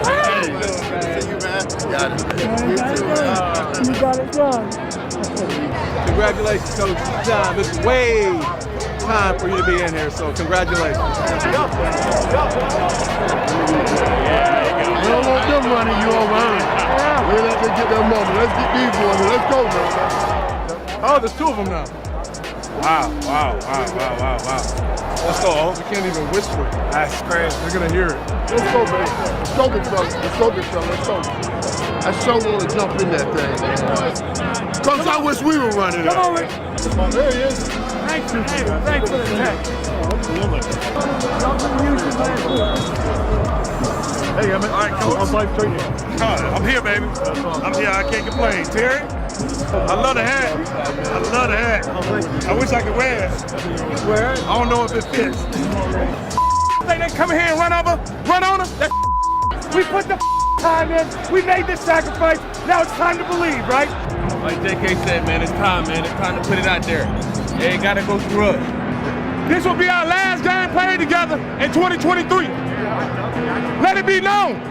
Hey, see you, man. Got it, man. You got it done. Congratulations, Coach. John, this is way time for you to be in here, so congratulations. We don't want them running you over early. We let them get their moment. Let's get these boys. Let's go, man. Oh, there's two of them now. Wow. Let's go, oh. We can't even whisper. That's crazy. They're going to hear it. Let's go, man. Let's go, big fella. Let's go, big fella. Let's go. I sure want to jump in that thing, man. Coach, I wish we were running it. Come on, Rick. Oh, there he is. Thanks for the text. Hey, Emmett. All right, Coach. I'm here, baby. I'm here. I can't complain. Terry? I love the hat. I wish I could wear it. Wear it? I don't know if it fits. Think they come here and run on us? We put the time in. We made this sacrifice. Now it's time to believe, right? Like JK said, man, it's time, man. It's time to put it out there. It ain't got to go through us. This will be our last game played together in 2023. Let it be known.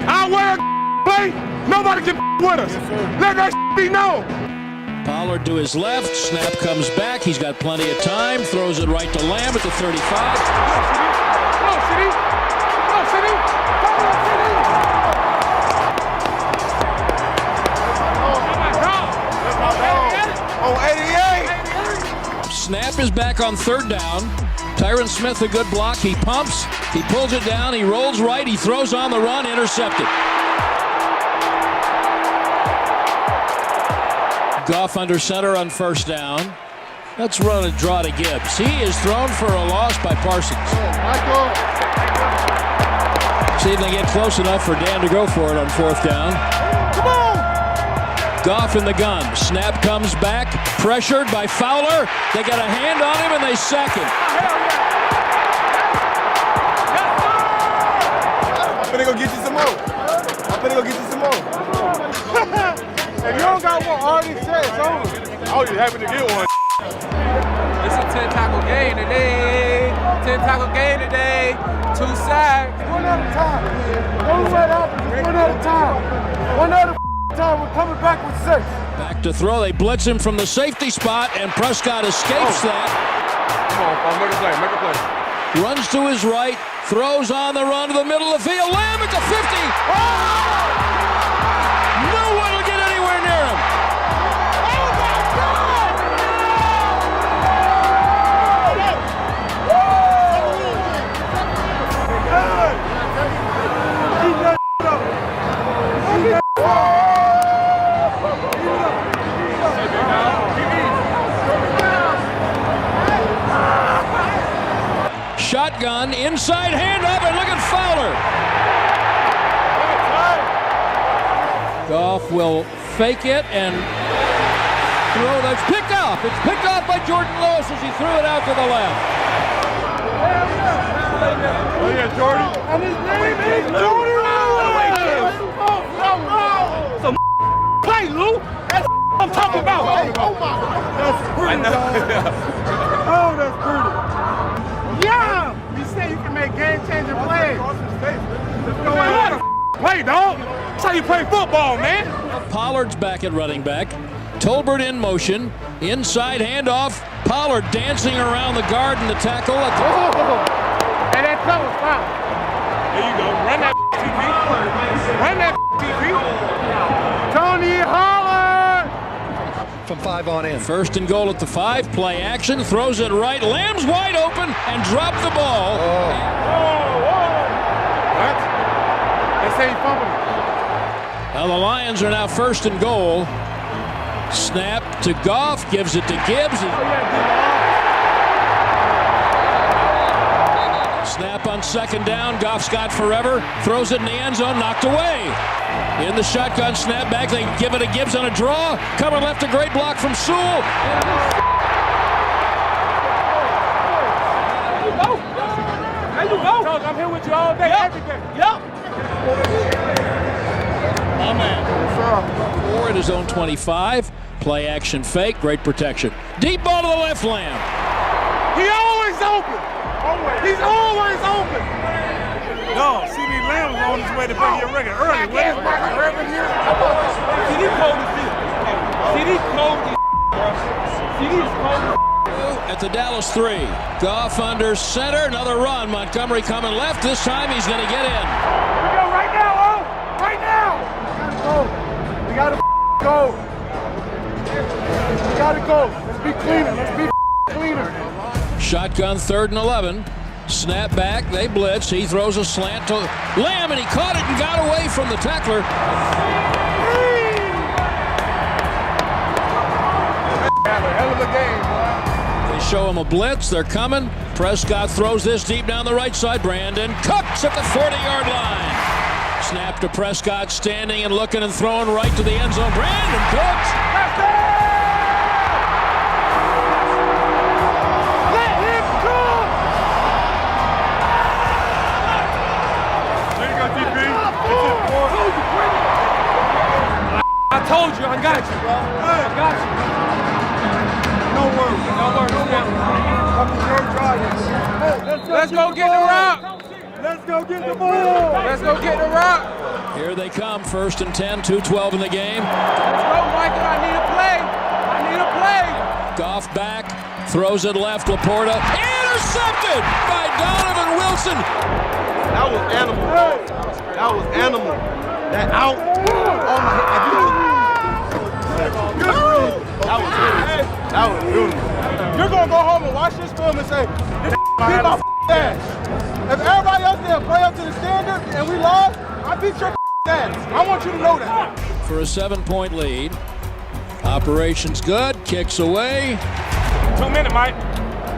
Our way of play, nobody can with us. Let that be known. Pollard to his left, snap comes back, he's got plenty of time, throws it right to Lamb at the 35. Go, City! Oh, 88! Snap is back on third down. Tyron Smith, a good block, he pumps, he pulls it down, he rolls right, he throws on the run, intercepted. Goff under center on first down. Let's run a draw to Gibbs. He is thrown for a loss by Parsons. See if they get close enough for Dan to go for it on fourth down. Come on! Goff in the gun. Snap comes back. Pressured by Fowler. They got a hand on him and they sack him. I'm gonna go get you some more. If you don't got one, already said it's over. I was just happy to get one. It's a 10-tackle game today. 10-tackle game today. 2 sacks. One at a time. Don't let up. One at a time. One at a time. We're coming back with 6. Back to throw. They blitz him from the safety spot, and Prescott escapes that. Come on, Paul, make a play. Runs to his right. Throws on the run to the middle of the field. Lamb at the 50. Oh! No one will get anywhere near him. Shotgun, inside handoff, and look at Fowler. Goff will fake it and throw that's picked off. It's picked off by Jordan Lewis as he threw it out to the left. Oh yeah, Jordan. And his name is Jordan Lewis. Some play, Lou. That's I'm talking about. Oh my. That's pretty, dog. Oh, that's pretty. Yeah! You say you can make game-changing plays. What a play, dog. That's how you play football, man. Pollard's back at running back. Tolbert in motion. Inside handoff. Pollard dancing around the guard and the tackle. And that cover foul. There you go. Run that TV. Run that TV. Tony Holler! From 5 on in. First and goal at the 5. Play action. Throws it right. Lamb's wide open and dropped the ball. What? They say he fumbled. Now the Lions are now first and goal. Snap to Goff. Gives it to Gibbs. Snap on second down. Goff's got forever. Throws it in the end zone. Knocked away. In the shotgun snap back. They give it to Gibbs on a draw. Cover left, a great block from Sewell. There you go. I'm here with you all day, every day. Yep. My man. Four at his own 25. Play action fake. Great protection. Deep ball to the left, Lamb. He always open. He's always open. Dog, CD Lamb was on his way to bring your record early. What is Urban here? CD cold as shit. CD cold as bro. CD is cold as At the Dallas 3. Goff under center. Another run. Montgomery coming left. This time he's going to get in. We go right now, oh! Right now! We gotta go. We gotta go. Let's be cleaner. Let's be cleaner. Shotgun 3rd and 11. Snap back. They blitz. He throws a slant to Lamb, and he caught it and got away from the tackler. Hell of a game, boy. They show him a blitz. They're coming. Prescott throws this deep down the right side. Brandon Cooks at the 40-yard line. Snap to Prescott, standing and looking and throwing right to the end zone. Brandon Cooks. Let him cook! There you go, DP. I told you, I got you, bro. I got you. No worries. No worries, Let's go get the rock. Let's go get the ball. Let's go get the rock. Here they come, 1st and 10, 2:12 in the game. Let's go, Michael. I need a play. I need a play. Goff back, throws it left. Laporta intercepted by Donovan Wilson. That was animal. That was animal. That out. Oh my God. That was beautiful. That was beautiful. You're gonna go home and watch this film and say, "This beat my ass." If everybody else didn't play up to the standard and we lost, I beat your ass. I want you to know that. For a 7-point lead. Operations good. Kicks away. 2 minutes, Mike.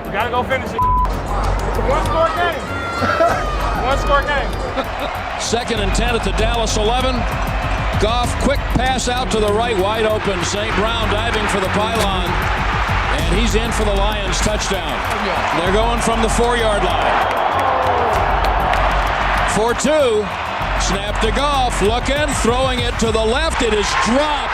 We gotta go finish it. It's a one-score game. One-score game. 2nd and 10 at the Dallas 11. Goff, quick pass out to the right, wide open. St. Brown diving for the pylon. And he's in for the Lions touchdown. They're going from the 4-yard line. 4-2. Snap to Goff. Looking, throwing it to the left. It is dropped.